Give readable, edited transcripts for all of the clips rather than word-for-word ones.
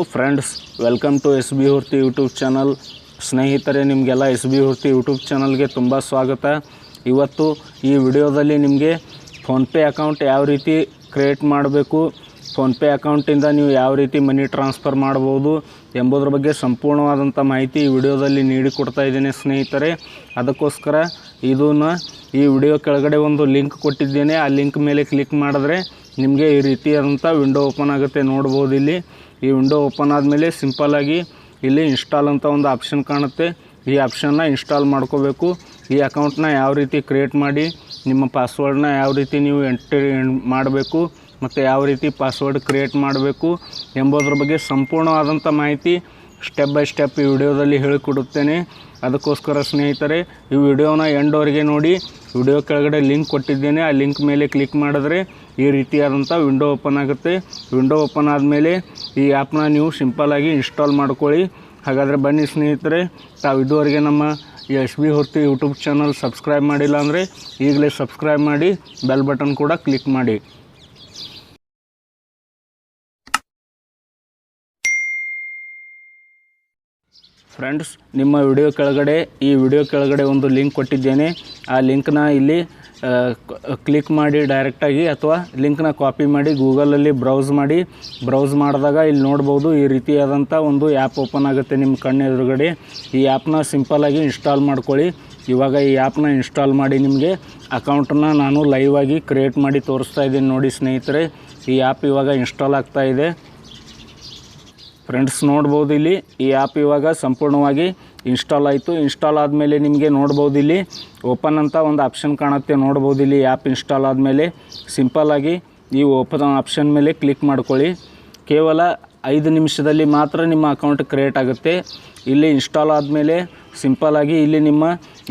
Friends, welcome to S B Hurti YouTube channel. ಸ್ನೇಹಿತರೆ, ನಿಮಗೆಲ್ಲ S B Hurti YouTube ಚಾನಲ್ಗೆ ತುಂಬ ಸ್ವಾಗತ. ಇವತ್ತು ಈ ವಿಡಿಯೋದಲ್ಲಿ ನಿಮಗೆ ಫೋನ್ಪೇ ಅಕೌಂಟ್ ಯಾವ ರೀತಿ ಕ್ರಿಯೇಟ್ ಮಾಡಬೇಕು, ಫೋನ್ಪೇ ಅಕೌಂಟಿಂದ ನೀವು ಯಾವ ರೀತಿ ಮನಿ ಟ್ರಾನ್ಸ್ಫರ್ ಮಾಡ್ಬೋದು ಎಂಬುದರ ಬಗ್ಗೆ ಸಂಪೂರ್ಣವಾದಂಥ ಮಾಹಿತಿ ಈ ವಿಡಿಯೋದಲ್ಲಿ ನೀಡಿಕೊಡ್ತಾ ಇದ್ದೇನೆ ಸ್ನೇಹಿತರೆ. ಅದಕ್ಕೋಸ್ಕರ ಈ ವಿಡಿಯೋ ಕೆಳಗಡೆ ಒಂದು ಲಿಂಕ್ ಕೊಟ್ಟಿದ್ದೇನೆ. ಆ ಲಿಂಕ್ ಮೇಲೆ ಕ್ಲಿಕ್ ಮಾಡಿದ್ರೆ ನಿಮಗೆ ಈ ರೀತಿಯಾದಂಥ ವಿಂಡೋ ಓಪನ್ ಆಗುತ್ತೆ. ನೋಡ್ಬೋದು, ಇಲ್ಲಿ ಈ ವಿಂಡೋ ಓಪನ್ ಆದಮೇಲೆ ಸಿಂಪಲ್ಲಾಗಿ ಇಲ್ಲಿ ಇನ್ಸ್ಟಾಲ್ ಅಂತ ಒಂದು ಆಪ್ಷನ್ ಕಾಣುತ್ತೆ. ಈ ಆಪ್ಷನ್ನ ಇನ್ಸ್ಟಾಲ್ ಮಾಡ್ಕೋಬೇಕು. ಈ ಅಕೌಂಟ್ನ ಯಾವ ರೀತಿ ಕ್ರಿಯೇಟ್ ಮಾಡಿ, ನಿಮ್ಮ ಪಾಸ್ವರ್ಡ್ನ ಯಾವ ರೀತಿ ನೀವು ಎಂಟ್ರಿ ಮಾಡಬೇಕು ಮತ್ತು ಯಾವ ರೀತಿ ಪಾಸ್ವರ್ಡ್ ಕ್ರಿಯೇಟ್ ಮಾಡಬೇಕು ಎಂಬುದರ ಬಗ್ಗೆ ಸಂಪೂರ್ಣವಾದಂಥ ಮಾಹಿತಿ ಸ್ಟೆಪ್ ಬೈ ಸ್ಟೆಪ್ ಈ ವಿಡಿಯೋದಲ್ಲಿ ಹೇಳಿಕೊಡುತ್ತೇನೆ. ಅದಕ್ಕೋಸ್ಕರ ಸ್ನೇಹಿತರೆ, ಈ ವಿಡಿಯೋನ ಎಂಡ್ವರೆಗೆ ನೋಡಿ. ವಿಡಿಯೋ ಕೆಳಗಡೆ ಲಿಂಕ್ ಕೊಟ್ಟಿದ್ದೇನೆ. ಆ ಲಿಂಕ್ ಮೇಲೆ ಕ್ಲಿಕ್ ಮಾಡಿದ್ರೆ ಈ ರೀತಿಯಾದಂಥ ವಿಂಡೋ ಓಪನ್ ಆಗುತ್ತೆ. ವಿಂಡೋ ಓಪನ್ ಆದಮೇಲೆ ಈ ಆ್ಯಪ್ನ ನೀವು ಸಿಂಪಲ್ಲಾಗಿ ಇನ್ಸ್ಟಾಲ್ ಮಾಡ್ಕೊಳ್ಳಿ. ಹಾಗಾದರೆ ಬನ್ನಿ ಸ್ನೇಹಿತರೆ, ತಾವು ಇದುವರೆಗೆ ನಮ್ಮ S B Hurti YouTube channel subscribe ಮಾಡಿಲ್ಲ ಅಂದರೆ ಈಗಲೇ ಸಬ್ಸ್ಕ್ರೈಬ್ ಮಾಡಿ, ಬೆಲ್ ಬಟನ್ ಕೂಡ ಕ್ಲಿಕ್ ಮಾಡಿ. ಫ್ರೆಂಡ್ಸ್, ನಿಮ್ಮ ಈ ವಿಡಿಯೋ ಕೆಳಗಡೆ ಒಂದು ಲಿಂಕ್ ಕೊಟ್ಟಿದ್ದೇನೆ. ಆ ಲಿಂಕ್ನ ಇಲ್ಲಿ ಕ್ಲಿಕ್ ಮಾಡಿ ಡೈರೆಕ್ಟಾಗಿ, ಅಥವಾ ಲಿಂಕ್ನ ಕಾಪಿ ಮಾಡಿ ಗೂಗಲಲ್ಲಿ ಬ್ರೌಸ್ ಮಾಡಿದಾಗ ಇಲ್ಲಿ ನೋಡ್ಬೋದು ಈ ರೀತಿಯಾದಂಥ ಒಂದು ಆ್ಯಪ್ ಓಪನ್ ಆಗುತ್ತೆ ನಿಮ್ಮ ಕಣ್ಣು ಎದುರುಗಡೆ. ಈ ಆ್ಯಪ್ನ ಸಿಂಪಲ್ಲಾಗಿ ಇನ್ಸ್ಟಾಲ್ ಮಾಡ್ಕೊಳ್ಳಿ. ಇವಾಗ ಈ ಆ್ಯಪ್ನ ಇನ್ಸ್ಟಾಲ್ ಮಾಡಿ ನಿಮಗೆ ಅಕೌಂಟನ್ನು ನಾನು ಲೈವ್ ಆಗಿ ಕ್ರಿಯೇಟ್ ಮಾಡಿ ತೋರಿಸ್ತಾ ಇದ್ದೀನಿ. ನೋಡಿ ಸ್ನೇಹಿತರೆ, ಈ ಆ್ಯಪ್ ಇವಾಗ ಇನ್ಸ್ಟಾಲ್ ಆಗ್ತಾ ಇದೆ. ಫ್ರೆಂಡ್ಸ್, ನೋಡ್ಬೋದು ಇಲ್ಲಿ ಈ ಆ್ಯಪ್ ಇವಾಗ ಸಂಪೂರ್ಣವಾಗಿ ಇನ್ಸ್ಟಾಲ್ ಆಯಿತು. ಇನ್ಸ್ಟಾಲ್ ಆದಮೇಲೆ ನಿಮಗೆ ನೋಡ್ಬೋದು ಇಲ್ಲಿ ಓಪನ್ ಅಂತ ಒಂದು ಆಪ್ಷನ್ ಕಾಣುತ್ತೆ. ನೋಡ್ಬೋದು ಇಲ್ಲಿ ಆ್ಯಪ್ ಇನ್ಸ್ಟಾಲ್ ಆದಮೇಲೆ ಸಿಂಪಲ್ಲಾಗಿ ಈ ಓಪನ್ ಆಪ್ಷನ್ ಮೇಲೆ ಕ್ಲಿಕ್ ಮಾಡ್ಕೊಳ್ಳಿ. ಕೇವಲ 5 ನಿಮಿಷದಲ್ಲಿ ಮಾತ್ರ ನಿಮ್ಮ ಅಕೌಂಟ್ ಕ್ರಿಯೇಟ್ ಆಗುತ್ತೆ. ಇಲ್ಲಿ ಇನ್ಸ್ಟಾಲ್ ಆದಮೇಲೆ ಸಿಂಪಲ್ಲಾಗಿ ಇಲ್ಲಿ ನಿಮ್ಮ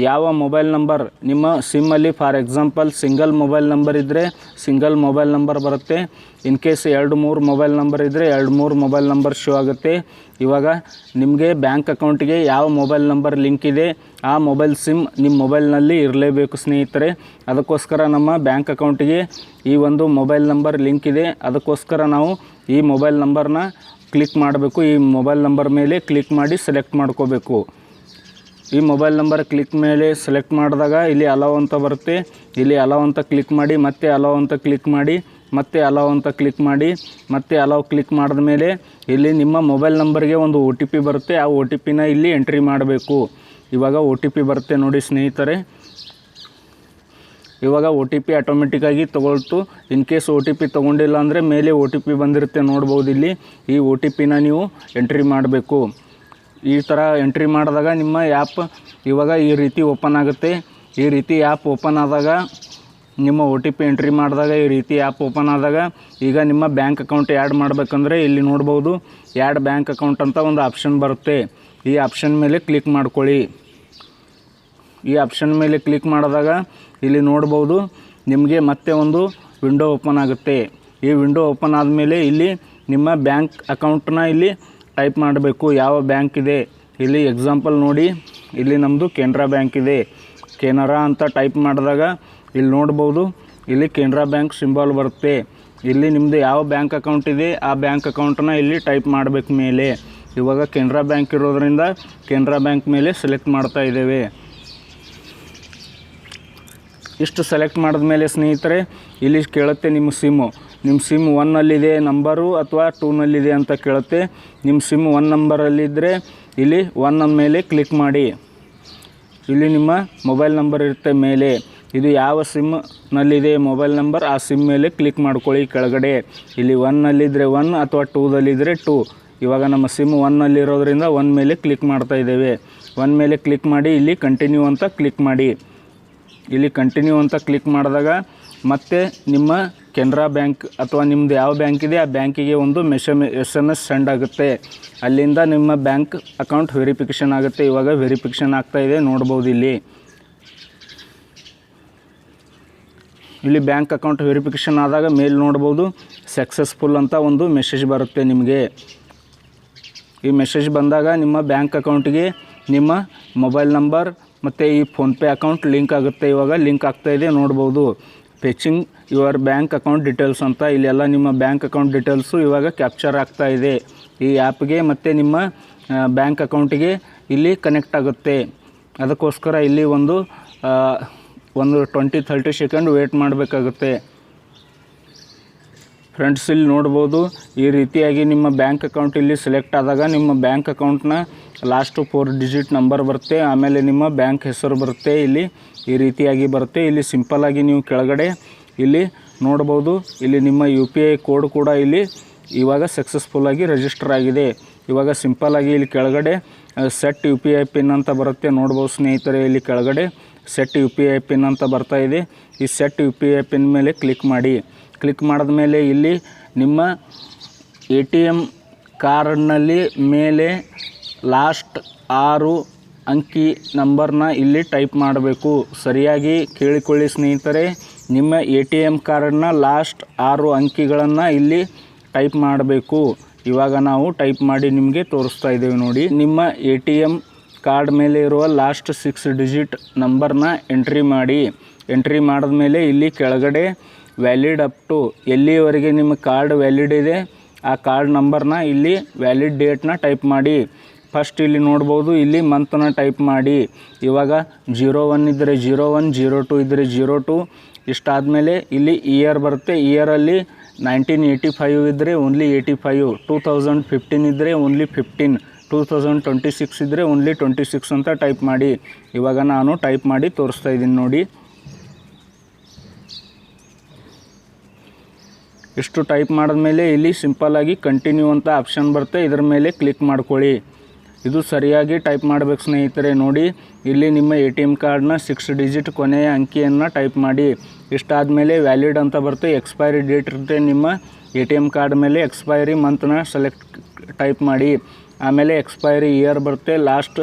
ಯಾವ ಮೊಬೈಲ್ ನಂಬರ್, ನಿಮ್ಮ ಸಿಮ್ಮಲ್ಲಿ for example single mobile number ಇದ್ದರೆ ಸಿಂಗಲ್ ಮೊಬೈಲ್ ನಂಬರ್ ಬರುತ್ತೆ. ಇನ್ ಕೇಸ್ 2-3 ಮೊಬೈಲ್ ನಂಬರ್ ಇದ್ದರೆ 2-3 ಮೊಬೈಲ್ ನಂಬರ್ ಶೋ ಆಗುತ್ತೆ. ಇವಾಗ ನಿಮಗೆ ಬ್ಯಾಂಕ್ ಅಕೌಂಟಿಗೆ ಯಾವ ಮೊಬೈಲ್ ನಂಬರ್ ಲಿಂಕ್ ಇದೆ ಆ ಮೊಬೈಲ್ ಸಿಮ್ ನಿಮ್ಮ ಮೊಬೈಲ್ನಲ್ಲಿ ಇರಲೇಬೇಕು ಸ್ನೇಹಿತರೆ. ಅದಕ್ಕೋಸ್ಕರ ನಮ್ಮ ಬ್ಯಾಂಕ್ ಅಕೌಂಟಿಗೆ ಈ ಒಂದು ಮೊಬೈಲ್ ನಂಬರ್ ಲಿಂಕ್ ಇದೆ. ಅದಕ್ಕೋಸ್ಕರ ನಾವು ಈ ಮೊಬೈಲ್ ನಂಬರ್ನ ಕ್ಲಿಕ್ ಮಾಡಬೇಕು. ಈ ಮೊಬೈಲ್ ನಂಬರ್ ಮೇಲೆ ಕ್ಲಿಕ್ ಮಾಡಿ ಸೆಲೆಕ್ಟ್ ಮಾಡ್ಕೋಬೇಕು. ಈ ಮೊಬೈಲ್ ನಂಬರ್ ಕ್ಲಿಕ್ ಮೇಲೆ ಸೆಲೆಕ್ಟ್ ಮಾಡಿದಾಗ ಇಲ್ಲಿ ಅಲೌ ಅಂತ ಬರುತ್ತೆ. ಇಲ್ಲಿ ಅಲೌ ಅಂತ ಕ್ಲಿಕ್ ಮಾಡಿ, ಮತ್ತೆ ಅಲೌ ಅಂತ ಕ್ಲಿಕ್ ಮಾಡಿ, ಮತ್ತೆ ಅಲೌ ಅಂತ ಕ್ಲಿಕ್ ಮಾಡಿ, ಮತ್ತೆ ಅಲೌ ಕ್ಲಿಕ್ ಮಾಡಿದ ಮೇಲೆ ಇಲ್ಲಿ ನಿಮ್ಮ ಮೊಬೈಲ್ ನಂಬರ್ಗೆ ಒಂದು OTP ಬರುತ್ತೆ. ಆ OTPನ ಇಲ್ಲಿ ಎಂಟ್ರಿ ಮಾಡಬೇಕು. ಇವಾಗ OTP ಬರುತ್ತೆ ನೋಡಿ ಸ್ನೇಹಿತರೆ. ಇವಾಗ OTP ಆಟೋಮೆಟಿಕ್ಕಾಗಿ ತೊಗೊಳ್ತು. ಇನ್ ಕೇಸ್ OTP ತೊಗೊಂಡಿಲ್ಲ ಅಂದರೆ ಮೇಲೆ OTP ಬಂದಿರುತ್ತೆ. ನೋಡ್ಬೋದು ಇಲ್ಲಿ ಈ OTPನ ನೀವು ಎಂಟ್ರಿ ಮಾಡಬೇಕು. ಈ ಥರ ಎಂಟ್ರಿ ಮಾಡಿದಾಗ ನಿಮ್ಮ ಆ್ಯಪ್ ಇವಾಗ ಈ ರೀತಿ ಓಪನ್ ಆಗುತ್ತೆ. ಈ ರೀತಿ ಆ್ಯಪ್ ಓಪನ್ ಆದಾಗ ನಿಮ್ಮ OTP ಎಂಟ್ರಿ ಮಾಡಿದಾಗ ಈ ರೀತಿ ಆ್ಯಪ್ ಓಪನ್ ಆದಾಗ ಈಗ ನಿಮ್ಮ ಬ್ಯಾಂಕ್ ಅಕೌಂಟ್ ಆ್ಯಡ್ ಮಾಡಬೇಕಂದ್ರೆ ಇಲ್ಲಿ ನೋಡ್ಬೋದು ಆ್ಯಡ್ ಬ್ಯಾಂಕ್ ಅಕೌಂಟ್ ಅಂತ ಒಂದು ಆಪ್ಷನ್ ಬರುತ್ತೆ. ಈ ಆಪ್ಷನ್ ಮೇಲೆ ಕ್ಲಿಕ್ ಮಾಡ್ಕೊಳ್ಳಿ. ಈ ಆಪ್ಷನ್ ಮೇಲೆ ಕ್ಲಿಕ್ ಮಾಡಿದಾಗ ಇಲ್ಲಿ ನೋಡ್ಬೋದು ನಿಮಗೆ ಮತ್ತೆ ಒಂದು ವಿಂಡೋ ಓಪನ್ ಆಗುತ್ತೆ. ಈ ವಿಂಡೋ ಓಪನ್ ಆದಮೇಲೆ ಇಲ್ಲಿ ನಿಮ್ಮ ಬ್ಯಾಂಕ್ ಅಕೌಂಟನ್ನ ಇಲ್ಲಿ ಟೈಪ್ ಮಾಡಬೇಕು. ಯಾವ ಬ್ಯಾಂಕ್ ಇದೆ ಇಲ್ಲಿ ಎಕ್ಸಾಂಪಲ್ ನೋಡಿ, ಇಲ್ಲಿ ನಮ್ಮದು ಕೆನರಾ ಬ್ಯಾಂಕ್ ಇದೆ. ಕೆನರಾ ಅಂತ ಟೈಪ್ ಮಾಡಿದಾಗ ಇಲ್ಲಿ ನೋಡ್ಬೋದು ಇಲ್ಲಿ ಕೆನರಾ ಬ್ಯಾಂಕ್ ಸಿಂಬಲ್ ಬರುತ್ತೆ. ಇಲ್ಲಿ ನಿಮ್ಮದು ಯಾವ ಬ್ಯಾಂಕ್ ಅಕೌಂಟ್ ಇದೆ ಆ ಬ್ಯಾಂಕ್ ಅಕೌಂಟನ್ನ ಇಲ್ಲಿ ಟೈಪ್ ಮಾಡಬೇಕು ಮೇಲೆ. ಇವಾಗ ಕೆನರಾ ಬ್ಯಾಂಕ್ ಇರೋದರಿಂದ ಕೆನರಾ ಬ್ಯಾಂಕ್ ಮೇಲೆ ಸೆಲೆಕ್ಟ್ ಮಾಡ್ತಾ ಇದ್ದೇವೆ. ಇಷ್ಟು ಸೆಲೆಕ್ಟ್ ಮಾಡಿದ ಮೇಲೆ ಸ್ನೇಹಿತರೆ ಇಲ್ಲಿ ಕೇಳುತ್ತೆ ನಿಮ್ಮ ಸಿಮ್ 1ನಲ್ಲಿದೆ ನಂಬರು ಅಥವಾ 2ನಲ್ಲಿದೆ ಅಂತ ಕೇಳುತ್ತೆ. ನಿಮ್ಮ ಸಿಮ್ 1 ನಂಬರಲ್ಲಿದ್ದರೆ ಇಲ್ಲಿ 1 ಮೇಲೆ ಕ್ಲಿಕ್ ಮಾಡಿ. ಇಲ್ಲಿ ನಿಮ್ಮ ಮೊಬೈಲ್ ನಂಬರ್ ಇರುತ್ತೆ ಮೇಲೆ. ಇದು ಯಾವ ಸಿಮ್ನಲ್ಲಿದೆ ಮೊಬೈಲ್ ನಂಬರ್ ಆ ಸಿಮ್ ಮೇಲೆ ಕ್ಲಿಕ್ ಮಾಡ್ಕೊಳ್ಳಿ ಕೆಳಗಡೆ. ಇಲ್ಲಿ 1ನಲ್ಲಿದ್ದರೆ 1 ಅಥವಾ 2ದಲ್ಲಿದ್ದರೆ 2. ಇವಾಗ ನಮ್ಮ ಸಿಮ್ 1ನಲ್ಲಿರೋದ್ರಿಂದ 1 ಮೇಲೆ ಕ್ಲಿಕ್ ಮಾಡ್ತಾ ಇದ್ದೇವೆ. 1 ಮೇಲೆ ಕ್ಲಿಕ್ ಮಾಡಿ ಇಲ್ಲಿ ಕಂಟಿನ್ಯೂ ಅಂತ ಕ್ಲಿಕ್ ಮಾಡಿ. ಇಲ್ಲಿ ಕಂಟಿನ್ಯೂ ಅಂತ ಕ್ಲಿಕ್ ಮಾಡಿದಾಗ ಮತ್ತೆ ನಿಮ್ಮ ಕೆನರಾ ಬ್ಯಾಂಕ್ ಅಥವಾ ನಿಮ್ಮದು ಯಾವ ಬ್ಯಾಂಕ್ ಇದೆ ಆ ಬ್ಯಾಂಕಿಗೆ ಒಂದು SMS ಸೆಂಡ್ ಆಗುತ್ತೆ. ಅಲ್ಲಿಂದ ನಿಮ್ಮ ಬ್ಯಾಂಕ್ ಅಕೌಂಟ್ ವೆರಿಫಿಕೇಷನ್ ಆಗುತ್ತೆ. ಇವಾಗ ವೆರಿಫಿಕೇಷನ್ ಆಗ್ತಾ ಇದೆ. ನೋಡ್ಬೋದು ಇಲ್ಲಿ ಬ್ಯಾಂಕ್ ಅಕೌಂಟ್ ವೆರಿಫಿಕೇಷನ್ ಆದಾಗ ಮೇಲೆ ನೋಡ್ಬೋದು ಸಕ್ಸಸ್ಫುಲ್ ಅಂತ ಒಂದು ಮೆಸೇಜ್ ಬರುತ್ತೆ ನಿಮಗೆ. ಈ ಮೆಸೇಜ್ ಬಂದಾಗ ನಿಮ್ಮ ಬ್ಯಾಂಕ್ ಅಕೌಂಟಿಗೆ ನಿಮ್ಮ ಮೊಬೈಲ್ ನಂಬರ್ ಮತ್ತು ಈ ಫೋನ್ಪೇ ಅಕೌಂಟ್ ಲಿಂಕ್ ಆಗುತ್ತೆ. ಇವಾಗ ಲಿಂಕ್ ಆಗ್ತಾಯಿದೆ. ನೋಡ್ಬೋದು fetching your bank account details ಅಂತ ಇಲ್ಲೆಲ್ಲ ನಿಮ್ಮ ಬ್ಯಾಂಕ್ ಅಕೌಂಟ್ ಡೀಟೇಲ್ಸು ಇವಾಗ ಕ್ಯಾಪ್ಚರ್ ಆಗ್ತಾ ಇದೆ. ಈ ಆ್ಯಪ್ಗೆ ಮತ್ತು ನಿಮ್ಮ ಬ್ಯಾಂಕ್ ಅಕೌಂಟಿಗೆ ಇಲ್ಲಿ ಕನೆಕ್ಟ್ ಆಗುತ್ತೆ. ಅದಕ್ಕೋಸ್ಕರ ಇಲ್ಲಿ ಒಂದು 20-30 ಸೆಕೆಂಡ್ ವೇಟ್ ಮಾಡಬೇಕಾಗುತ್ತೆ. ಫ್ರೆಂಡ್ಸ್, ಇಲ್ಲಿ ನೋಡ್ಬೋದು ಈ ರೀತಿಯಾಗಿ ನಿಮ್ಮ ಬ್ಯಾಂಕ್ ಅಕೌಂಟ್ ಇಲ್ಲಿ ಸೆಲೆಕ್ಟ್ ಆದಾಗ ನಿಮ್ಮ ಬ್ಯಾಂಕ್ ಅಕೌಂಟ್ನ ಲಾಸ್ಟ್ 4 ಡಿಜಿಟ್ ನಂಬರ್ ಬರುತ್ತೆ. ಆಮೇಲೆ ನಿಮ್ಮ ಬ್ಯಾಂಕ್ ಹೆಸರು ಬರುತ್ತೆ. ಇಲ್ಲಿ ಈ ರೀತಿಯಾಗಿ ಬರುತ್ತೆ. ಇಲ್ಲಿ ಸಿಂಪಲ್ಲಾಗಿ ನೀವು ಕೆಳಗಡೆ ಇಲ್ಲಿ ನೋಡ್ಬೋದು. ಇಲ್ಲಿ ನಿಮ್ಮ UPI ಕೋಡ್ ಕೂಡ ಇಲ್ಲಿ ಇವಾಗ ಸಕ್ಸಸ್ಫುಲ್ಲಾಗಿ ರಿಜಿಸ್ಟರ್ ಆಗಿದೆ. ಇವಾಗ ಸಿಂಪಲ್ಲಾಗಿ ಇಲ್ಲಿ ಕೆಳಗಡೆ ಸೆಟ್ UPI ಪಿನ್ ಅಂತ ಬರುತ್ತೆ. ನೋಡ್ಬೋದು ಸ್ನೇಹಿತರೆ, ಇಲ್ಲಿ ಕೆಳಗಡೆ ಸೆಟ್ UPI ಪಿನ್ ಅಂತ ಬರ್ತಾ ಇದೆ. ಈ ಸೆಟ್ UPI ಪಿನ್ ಮೇಲೆ ಕ್ಲಿಕ್ ಮಾಡಿ. ಕ್ಲಿಕ್ ಮಾಡಿದ ಮೇಲೆ ಇಲ್ಲಿ ನಿಮ್ಮ ATM ಕಾರ್ಡ್ನಲ್ಲಿ ಮೇಲೆ ಲಾಸ್ಟ್ 6 ಅಂಕಿ ನಂಬರ್ನ ಇಲ್ಲಿ ಟೈಪ್ ಮಾಡಬೇಕು. ಸರಿಯಾಗಿ ಕೇಳಿಕೊಳ್ಳಿ ಸ್ನೇಹಿತರೆ, ನಿಮ್ಮ ATM ಕಾರ್ಡ್ನ ಲಾಸ್ಟ್ 6 ಅಂಕಿಗಳನ್ನು ಇಲ್ಲಿ ಟೈಪ್ ಮಾಡಬೇಕು. ಇವಾಗ ನಾವು ಟೈಪ್ ಮಾಡಿ ನಿಮಗೆ ತೋರಿಸ್ತಾ ಇದ್ದೇವೆ ನೋಡಿ. ನಿಮ್ಮ ATM ಕಾರ್ಡ್ ಮೇಲೆ ಇರುವ ಲಾಸ್ಟ್ 6 ಡಿಜಿಟ್ ನಂಬರ್ನ ಎಂಟ್ರಿ ಮಾಡಿ. ಎಂಟ್ರಿ ಮಾಡಿದ ಮೇಲೆ ಇಲ್ಲಿ ಕೆಳಗಡೆ ವ್ಯಾಲಿಡ್ ಅಪ್ ಟು ಎಲ್ಲಿವರೆಗೆ ನಿಮ್ಮ ಕಾರ್ಡ್ ವ್ಯಾಲಿಡ್ ಇದೆ ಆ ಕಾರ್ಡ್ ನಂಬರ್ನ ಇಲ್ಲಿ ವ್ಯಾಲಿಡ್ ಡೇಟ್ನ ಟೈಪ್ ಮಾಡಿ. ಫಸ್ಟ್ ಇಲ್ಲಿ ನೋಡ್ಬೋದು, ಇಲ್ಲಿ ಮಂತ್ನ ಟೈಪ್ ಮಾಡಿ. ಇವಾಗ 01 ಇದ್ದರೆ 01, 02 ಇದ್ದರೆ 02. ಇಷ್ಟಾದಮೇಲೆ ಇಲ್ಲಿ ಇಯರ್ ಬರುತ್ತೆ. ಇಯರಲ್ಲಿ 1985 ಇದ್ದರೆ ಓನ್ಲಿ 85, 2015 ಇದ್ದರೆ ಓನ್ಲಿ 15, 2026 ಇದ್ದರೆ ಓನ್ಲಿ 26 ಅಂತ ಟೈಪ್ ಮಾಡಿ. ಇವಾಗ ನಾನು ಟೈಪ್ ಮಾಡಿ ತೋರಿಸ್ತಾ ಇದ್ದೀನಿ ನೋಡಿ. ಇಷ್ಟು ಟೈಪ್ ಮಾಡಿದ್ಮೇಲೆ ಇಲ್ಲಿ ಸಿಂಪಲ್ಲಾಗಿ ಕಂಟಿನ್ಯೂ ಅಂತ ಆಪ್ಷನ್ ಬರುತ್ತೆ. ಇದರ ಮೇಲೆ ಕ್ಲಿಕ್ ಮಾಡ್ಕೊಳ್ಳಿ. ಇದು ಸರಿಯಾಗಿ ಟೈಪ್ ಮಾಡಬೇಕು ಸ್ನೇಹಿತರೆ. ನೋಡಿ, ಇಲ್ಲಿ ನಿಮ್ಮ ATM ಕಾರ್ಡ್ನ 6 ಡಿಜಿಟ್ ಕೊನೆಯ ಅಂಕಿಯನ್ನು ಟೈಪ್ ಮಾಡಿ. ಇಷ್ಟಾದಮೇಲೆ ವ್ಯಾಲಿಡ್ ಅಂತ ಬರುತ್ತೆ. ಎಕ್ಸ್ಪೈರಿ ಡೇಟ್ ಇರುತ್ತೆ ನಿಮ್ಮ ATM ಕಾರ್ಡ್ ಮೇಲೆ. ಎಕ್ಸ್ಪೈರಿ ಮಂತ್ನ ಟೈಪ್ ಮಾಡಿ. ಆಮೇಲೆ ಎಕ್ಸ್ಪೈರಿ ಇಯರ್ ಬರುತ್ತೆ. ಲಾಸ್ಟ್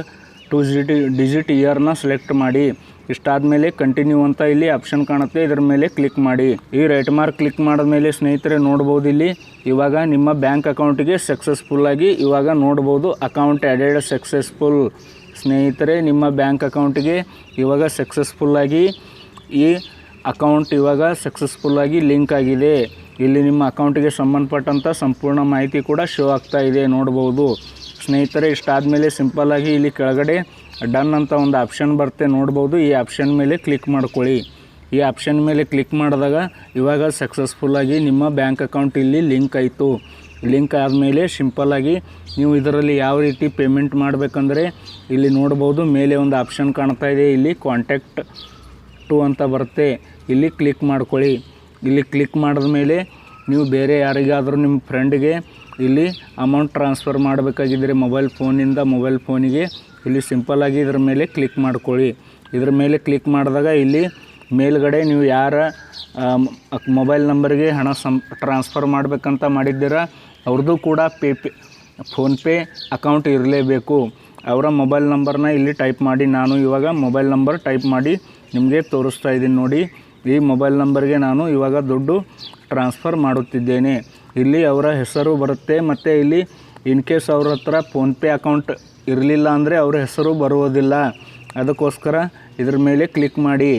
2 ಡಿಜಿಟ್ ಇಯರ್ನ ಸೆಲೆಕ್ಟ್ ಮಾಡಿ. ಇಷ್ಟಾದಮೇಲೆ ಕಂಟಿನ್ಯೂ ಅಂತ ಇಲ್ಲಿ ಆಪ್ಷನ್ ಕಾಣುತ್ತೆ. ಇದರ ಮೇಲೆ ಕ್ಲಿಕ್ ಮಾಡಿ. ಈ ರೈಟ್ ಮಾರ್ಕ್ ಕ್ಲಿಕ್ ಮಾಡಿದ್ಮೇಲೆ ಸ್ನೇಹಿತರೆ ನೋಡ್ಬೋದು, ಇಲ್ಲಿ ಇವಾಗ ನಿಮ್ಮ ಬ್ಯಾಂಕ್ ಅಕೌಂಟಿಗೆ ಸಕ್ಸಸ್ಫುಲ್ಲಾಗಿ ಇವಾಗ ನೋಡ್ಬೋದು ಅಕೌಂಟ್ ಆ್ಯಡೆಡ್ ಸಕ್ಸಸ್ಫುಲ್. ಸ್ನೇಹಿತರೆ, ನಿಮ್ಮ ಬ್ಯಾಂಕ್ ಅಕೌಂಟಿಗೆ ಇವಾಗ ಸಕ್ಸಸ್ಫುಲ್ಲಾಗಿ ಈ ಅಕೌಂಟ್ ಇವಾಗ ಸಕ್ಸಸ್ಫುಲ್ಲಾಗಿ ಲಿಂಕ್ ಆಗಿದೆ. ಇಲ್ಲಿ ನಿಮ್ಮ ಅಕೌಂಟಿಗೆ ಸಂಬಂಧಪಟ್ಟಂಥ ಸಂಪೂರ್ಣ ಮಾಹಿತಿ ಕೂಡ ಶೋ ಆಗ್ತಾ ಇದೆ ನೋಡ್ಬೋದು ಸ್ನೇಹಿತರೆ. ಇಷ್ಟಾದಮೇಲೆ ಸಿಂಪಲ್ಲಾಗಿ ಇಲ್ಲಿ ಕೆಳಗಡೆ ಡನ್ ಅಂತ ಒಂದು ಆಪ್ಷನ್ ಬರುತ್ತೆ ನೋಡ್ಬೋದು. ಈ ಆಪ್ಷನ್ ಮೇಲೆ ಕ್ಲಿಕ್ ಮಾಡ್ಕೊಳ್ಳಿ. ಈ ಆಪ್ಷನ್ ಮೇಲೆ ಕ್ಲಿಕ್ ಮಾಡಿದಾಗ ಇವಾಗ ಸಕ್ಸಸ್ಫುಲ್ಲಾಗಿ ನಿಮ್ಮ ಬ್ಯಾಂಕ್ ಅಕೌಂಟ್ ಇಲ್ಲಿ ಲಿಂಕ್ ಆಯಿತು. ಲಿಂಕ್ ಆದಮೇಲೆ ಸಿಂಪಲ್ಲಾಗಿ ನೀವು ಇದರಲ್ಲಿ ಯಾವ ರೀತಿ ಪೇಮೆಂಟ್ ಮಾಡಬೇಕಂದ್ರೆ ಇಲ್ಲಿ ನೋಡ್ಬೋದು, ಮೇಲೆ ಒಂದು ಆಪ್ಷನ್ ಕಾಣ್ತಾ ಇದೆ. ಇಲ್ಲಿ ಕಾಂಟ್ಯಾಕ್ಟ್ ಟು ಅಂತ ಬರುತ್ತೆ. ಇಲ್ಲಿ ಕ್ಲಿಕ್ ಮಾಡ್ಕೊಳ್ಳಿ. ಇಲ್ಲಿ ಕ್ಲಿಕ್ ಮಾಡಿದ ಮೇಲೆ ನೀವು ಬೇರೆ ಯಾರಿಗಾದರೂ ನಿಮ್ಮ ಫ್ರೆಂಡ್ಗೆ ಇಲ್ಲಿ ಅಮೌಂಟ್ ಟ್ರಾನ್ಸ್ಫರ್ ಮಾಡಬೇಕಾಗಿದ್ದರೆ ಮೊಬೈಲ್ ಫೋನಿಂದ ಮೊಬೈಲ್ ಫೋನಿಗೆ ಇಲ್ಲಿ ಸಿಂಪಲ್ಲಾಗಿ ಇದರ ಮೇಲೆ ಕ್ಲಿಕ್ ಮಾಡ್ಕೊಳ್ಳಿ. ಇದರ ಮೇಲೆ ಕ್ಲಿಕ್ ಮಾಡಿದಾಗ ಇಲ್ಲಿ ಮೇಲ್ಗಡೆ ನೀವು ಯಾರ ಮೊಬೈಲ್ ನಂಬರ್ಗೆ ಹಣ ಟ್ರಾನ್ಸ್ಫರ್ ಮಾಡಬೇಕಂತ ಮಾಡಿದ್ದೀರ ಅವ್ರದ್ದು ಕೂಡ ಫೋನ್ಪೇ ಅಕೌಂಟ್ ಇರಲೇಬೇಕು. ಅವರ ಮೊಬೈಲ್ ನಂಬರ್ನ ಇಲ್ಲಿ ಟೈಪ್ ಮಾಡಿ. ನಾನು ಇವಾಗ ಮೊಬೈಲ್ ನಂಬರ್ ಟೈಪ್ ಮಾಡಿ ನಿಮಗೆ ತೋರಿಸ್ತಾ ಇದ್ದೀನಿ ನೋಡಿ. ಈ ಮೊಬೈಲ್ ನಂಬರ್ಗೆ ನಾನು ಇವಾಗ ದುಡ್ಡು ಟ್ರಾನ್ಸ್ಫರ್ ಮಾಡುತ್ತಿದ್ದೇನೆ. ಇಲ್ಲಿ ಅವರ ಹೆಸರು ಬರುತ್ತೆ ಮತ್ತು ಇಲ್ಲಿ ಇನ್ ಕೇಸ್ ಅವ್ರ ಹತ್ರ ಫೋನ್ಪೇ ಅಕೌಂಟ್ ಇರಲಿಲ್ಲ ಅಂದರೆ ಅವರ ಹೆಸರು ಬರುವುದಿಲ್ಲ. ಅದಕ್ಕೋಸ್ಕರ ಇದ್ರ ಮೇಲೆ ಕ್ಲಿಕ್ ಮಾಡಿ.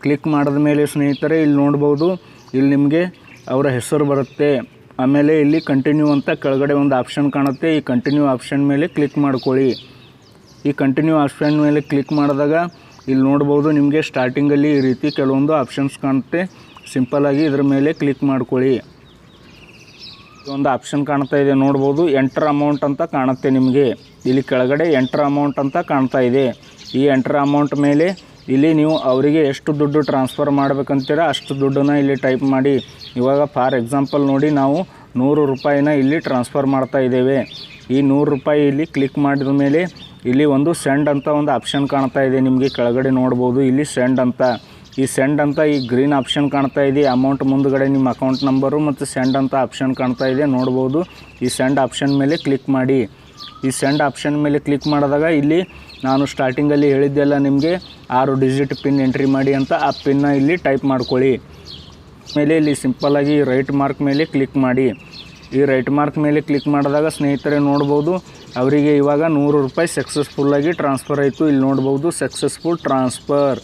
ಕ್ಲಿಕ್ ಮಾಡಿದ ಮೇಲೆ ಸ್ನೇಹಿತರೆ ಇಲ್ಲಿ ನೋಡ್ಬೋದು, ಇಲ್ಲಿ ನಿಮಗೆ ಅವರ ಹೆಸರು ಬರುತ್ತೆ. ಆಮೇಲೆ ಇಲ್ಲಿ ಕಂಟಿನ್ಯೂ ಅಂತ ಕೆಳಗಡೆ ಒಂದು ಆಪ್ಷನ್ ಕಾಣುತ್ತೆ. ಈ ಕಂಟಿನ್ಯೂ ಆಪ್ಷನ್ ಮೇಲೆ ಕ್ಲಿಕ್ ಮಾಡ್ಕೊಳ್ಳಿ. ಈ ಕಂಟಿನ್ಯೂ ಆಪ್ಷನ್ ಮೇಲೆ ಕ್ಲಿಕ್ ಮಾಡಿದಾಗ ಇಲ್ಲಿ ನೋಡ್ಬೋದು, ನಿಮಗೆ ಸ್ಟಾರ್ಟಿಂಗಲ್ಲಿ ಈ ರೀತಿ ಕೆಲವೊಂದು ಆಪ್ಷನ್ಸ್ ಕಾಣುತ್ತೆ. ಸಿಂಪಲ್ಲಾಗಿ ಇದರ ಮೇಲೆ ಕ್ಲಿಕ್ ಮಾಡ್ಕೊಳ್ಳಿ. ಒಂದು ಆಪ್ಷನ್ ಕಾಣ್ತಾ ಇದೆ ನೋಡ್ಬೋದು, ಎಂಟರ್ ಅಮೌಂಟ್ ಅಂತ ಕಾಣುತ್ತೆ ನಿಮಗೆ. ಇಲ್ಲಿ ಕೆಳಗಡೆ ಎಂಟರ್ ಅಮೌಂಟ್ ಅಂತ ಕಾಣ್ತಾ ಇದೆ. ಈ ಎಂಟರ್ ಅಮೌಂಟ್ ಮೇಲೆ ಇಲ್ಲಿ ನೀವು ಅವರಿಗೆ ಎಷ್ಟು ದುಡ್ಡು ಟ್ರಾನ್ಸ್ಫರ್ ಮಾಡಬೇಕಂತೀರ ಅಷ್ಟು ದುಡ್ಡನ್ನು ಇಲ್ಲಿ ಟೈಪ್ ಮಾಡಿ. ಇವಾಗ ಫಾರ್ ಎಕ್ಸಾಂಪಲ್ ನೋಡಿ, ನಾವು 100 ರೂಪಾಯಿನ ಇಲ್ಲಿ ಟ್ರಾನ್ಸ್ಫರ್ ಮಾಡ್ತಾ ಇದ್ದೇವೆ. ಈ 100 ರೂಪಾಯಿ ಇಲ್ಲಿ ಕ್ಲಿಕ್ ಮಾಡಿದ ಮೇಲೆ ಇಲ್ಲಿ ಒಂದು ಸೆಂಡ್ ಅಂತ ಒಂದು ಆಪ್ಷನ್ ಕಾಣ್ತಾ ಇದೆ ನಿಮಗೆ. ಕೆಳಗಡೆ ನೋಡ್ಬೋದು, ಇಲ್ಲಿ ಸೆಂಡ್ ಅಂತ, ಈ ಸೆಂಡ್ ಅಂತ ಈ ಗ್ರೀನ್ ಆಪ್ಷನ್ ಕಾಣ್ತಾ ಇದೆ. ಅಮೌಂಟ್ ಮುಂದುಗಡೆ ನಿಮ್ಮ ಅಕೌಂಟ್ ನಂಬರು ಮತ್ತು ಸೆಂಡ್ ಅಂತ ಆಪ್ಷನ್ ಕಾಣ್ತಾ ಇದೆ ನೋಡ್ಬೋದು. ಈ ಸೆಂಡ್ ಆಪ್ಷನ್ ಮೇಲೆ ಕ್ಲಿಕ್ ಮಾಡಿ. ಈ ಸೆಂಡ್ ಆಪ್ಷನ್ ಮೇಲೆ ಕ್ಲಿಕ್ ಮಾಡಿದಾಗ ಇಲ್ಲಿ ನಾನು ಸ್ಟಾರ್ಟಿಂಗಲ್ಲಿ ಹೇಳಿದ್ದೆಲ್ಲ ನಿಮಗೆ 6 ಡಿಜಿಟ್ ಪಿನ್ ಎಂಟ್ರಿ ಮಾಡಿ ಅಂತ, ಆ ಪಿನ್ನ ಇಲ್ಲಿ ಟೈಪ್ ಮಾಡ್ಕೊಳ್ಳಿ. ಮೇಲೆ ಇಲ್ಲಿ ಸಿಂಪಲ್ಲಾಗಿ ರೈಟ್ ಮಾರ್ಕ್ ಮೇಲೆ ಕ್ಲಿಕ್ ಮಾಡಿ. ಈ ರೈಟ್ ಮಾರ್ಕ್ ಮೇಲೆ ಕ್ಲಿಕ್ ಮಾಡಿದಾಗ ಸ್ನೇಹಿತರೆ ನೋಡ್ಬೋದು, ಅವರಿಗೆ ಇವಾಗ 100 ರೂಪಾಯಿ ಸಕ್ಸಸ್ಫುಲ್ಲಾಗಿ ಟ್ರಾನ್ಸ್ಫರ್ ಆಯಿತು. ಇಲ್ಲಿ ನೋಡ್ಬೋದು ಸಕ್ಸಸ್ಫುಲ್ ಟ್ರಾನ್ಸ್ಫರ್,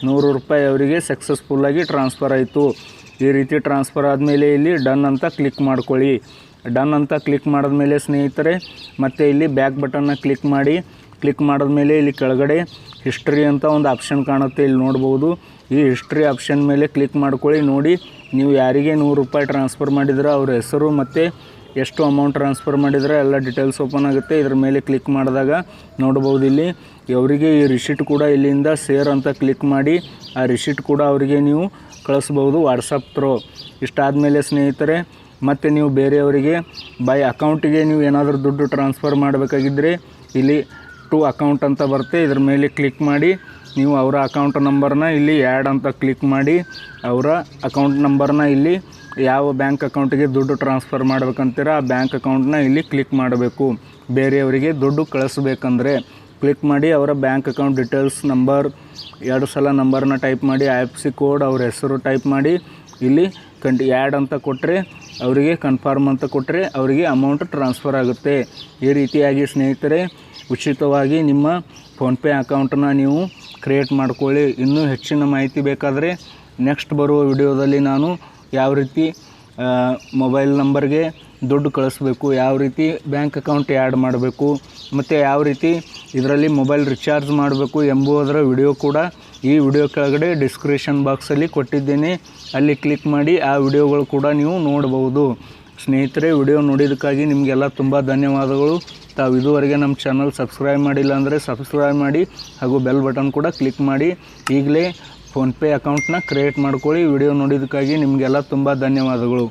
100 ರೂಪಾಯಿ ಅವರಿಗೆ ಸಕ್ಸಸ್ಫುಲ್ಲಾಗಿ ಟ್ರಾನ್ಸ್ಫರ್ ಆಯಿತು. ಈ ರೀತಿ ಟ್ರಾನ್ಸ್ಫರ್ ಆದಮೇಲೆ ಇಲ್ಲಿ ಡನ್ ಅಂತ ಕ್ಲಿಕ್ ಮಾಡ್ಕೊಳ್ಳಿ. ಡನ್ ಅಂತ ಕ್ಲಿಕ್ ಮಾಡಿದ್ಮೇಲೆ ಸ್ನೇಹಿತರೆ ಮತ್ತೆ ಇಲ್ಲಿ ಬ್ಯಾಕ್ ಬಟನ್ನ ಕ್ಲಿಕ್ ಮಾಡಿದ್ಮೇಲೆ ಇಲ್ಲಿ ಕೆಳಗಡೆ ಹಿಸ್ಟ್ರಿ ಅಂತ ಒಂದು ಆಪ್ಷನ್ ಕಾಣುತ್ತೆ, ಇಲ್ಲಿ ನೋಡ್ಬೋದು. ಈ ಹಿಸ್ಟ್ರಿ ಆಪ್ಷನ್ ಮೇಲೆ ಕ್ಲಿಕ್ ಮಾಡ್ಕೊಳ್ಳಿ. ನೋಡಿ, ನೀವು ಯಾರಿಗೆ 100 ರೂಪಾಯಿ ಟ್ರಾನ್ಸ್ಫರ್ ಮಾಡಿದ್ರೆ ಅವ್ರ ಹೆಸರು ಮತ್ತು ಎಷ್ಟು ಅಮೌಂಟ್ ಟ್ರಾನ್ಸ್ಫರ್ ಮಾಡಿದರೆ ಎಲ್ಲ ಡೀಟೇಲ್ಸ್ ಓಪನ್ ಆಗುತ್ತೆ. ಇದ್ರ ಮೇಲೆ ಕ್ಲಿಕ್ ಮಾಡಿದಾಗ ನೋಡ್ಬೋದು ಇಲ್ಲಿ ಅವರಿಗೆ ಈ ರಿಸಿಟ್ ಕೂಡ ಇಲ್ಲಿಂದ ಶೇರ್ ಅಂತ ಕ್ಲಿಕ್ ಮಾಡಿ ಆ ರಿಸಿಟ್ ಕೂಡ ಅವರಿಗೆ ನೀವು ಕಳಿಸ್ಬೋದು ವಾಟ್ಸಪ್ ಥ್ರೂ. ಇಷ್ಟಾದಮೇಲೆ ಸ್ನೇಹಿತರೆ ಮತ್ತು ನೀವು ಬೇರೆಯವರಿಗೆ ಬೈ ಅಕೌಂಟಿಗೆ ನೀವು ಏನಾದರೂ ದುಡ್ಡು ಟ್ರಾನ್ಸ್ಫರ್ ಮಾಡಬೇಕಾಗಿದ್ದರೆ ಇಲ್ಲಿ ಟು ಅಕೌಂಟ್ ಅಂತ ಬರುತ್ತೆ, ಇದ್ರ ಮೇಲೆ ಕ್ಲಿಕ್ ಮಾಡಿ ನೀವು ಅವರ ಅಕೌಂಟ್ ನಂಬರ್ನ ಇಲ್ಲಿ ಆ್ಯಡ್ ಅಂತ ಕ್ಲಿಕ್ ಮಾಡಿ ಅವರ ಅಕೌಂಟ್ ನಂಬರ್ನ ಇಲ್ಲಿ ಯಾವ ಬ್ಯಾಂಕ್ ಅಕೌಂಟಿಗೆ ದುಡ್ಡು ಟ್ರಾನ್ಸ್ಫರ್ ಮಾಡ್ಬೇಕಂತೀರ ಆ ಬ್ಯಾಂಕ್ ಅಕೌಂಟ್ನ ಇಲ್ಲಿ ಕ್ಲಿಕ್ ಮಾಡಬೇಕು. ಬೇರೆಯವರಿಗೆ ದುಡ್ಡು ಕಳಿಸ್ಬೇಕಂದ್ರೆ ಕ್ಲಿಕ್ ಮಾಡಿ ಅವರ ಬ್ಯಾಂಕ್ ಅಕೌಂಟ್ ಡೀಟೇಲ್ಸ್ ನಂಬರ್ 2 ಸಲ ನಂಬರ್ನ ಟೈಪ್ ಮಾಡಿ IFSC ಕೋಡ್ ಅವ್ರ ಹೆಸರು ಟೈಪ್ ಮಾಡಿ ಇಲ್ಲಿ ಆ್ಯಡ್ ಅಂತ ಕೊಟ್ಟರೆ ಅವರಿಗೆ ಕನ್ಫರ್ಮ್ ಅಂತ ಕೊಟ್ಟರೆ ಅವರಿಗೆ ಅಮೌಂಟ್ ಟ್ರಾನ್ಸ್ಫರ್ ಆಗುತ್ತೆ. ಈ ರೀತಿಯಾಗಿ ಸ್ನೇಹಿತರೆ ಉಚಿತವಾಗಿ ನಿಮ್ಮ ಫೋನ್ಪೇ ಅಕೌಂಟನ್ನ ನೀವು ಕ್ರಿಯೇಟ್ ಮಾಡ್ಕೊಳ್ಳಿ. ಇನ್ನೂ ಹೆಚ್ಚಿನ ಮಾಹಿತಿ ಬೇಕಾದರೆ ನೆಕ್ಸ್ಟ್ ಬರುವ ವಿಡಿಯೋದಲ್ಲಿ ನಾನು ಯಾವ ರೀತಿ ಮೊಬೈಲ್ ನಂಬರ್ಗೆ ದುಡ್ಡು ಕಳಿಸ್ಬೇಕು, ಯಾವ ರೀತಿ ಬ್ಯಾಂಕ್ ಅಕೌಂಟ್ ಆ್ಯಡ್ ಮಾಡಬೇಕು ಮತ್ತು ಯಾವ ರೀತಿ ಇದರಲ್ಲಿ ಮೊಬೈಲ್ ರಿಚಾರ್ಜ್ ಮಾಡಬೇಕು ಎಂಬುದರ ವಿಡಿಯೋ ಕೂಡ ಈ ವಿಡಿಯೋ ಕೆಳಗಡೆ ಡಿಸ್ಕ್ರಿಪ್ಷನ್ ಬಾಕ್ಸಲ್ಲಿ ಕೊಟ್ಟಿದ್ದೇನೆ, ಅಲ್ಲಿ ಕ್ಲಿಕ್ ಮಾಡಿ ಆ ವಿಡಿಯೋಗಳು ಕೂಡ ನೀವು ನೋಡ್ಬೋದು. ಸ್ನೇಹಿತರೆ, ವಿಡಿಯೋ ನೋಡಿದ್ದಕ್ಕಾಗಿ ನಿಮಗೆಲ್ಲ ತುಂಬ ಧನ್ಯವಾದಗಳು. ತಾವು ಇದುವರೆಗೆ ನಮ್ಮ ಚಾನಲ್ ಸಬ್ಸ್ಕ್ರೈಬ್ ಮಾಡಿಲ್ಲ ಅಂದರೆ ಸಬ್ಸ್ಕ್ರೈಬ್ ಮಾಡಿ ಹಾಗೂ ಬೆಲ್ ಬಟನ್ ಕೂಡ ಕ್ಲಿಕ್ ಮಾಡಿ ಈಗಲೇ ಫೋನ್ಪೇ ಅಕೌಂಟ್ನ ಕ್ರಿಯೇಟ್ ಮಾಡ್ಕೊಳ್ಳಿ. ವಿಡಿಯೋ ನೋಡಿದ್ದಕ್ಕಾಗಿ ನಿಮಗೆಲ್ಲ ತುಂಬ ಧನ್ಯವಾದಗಳು.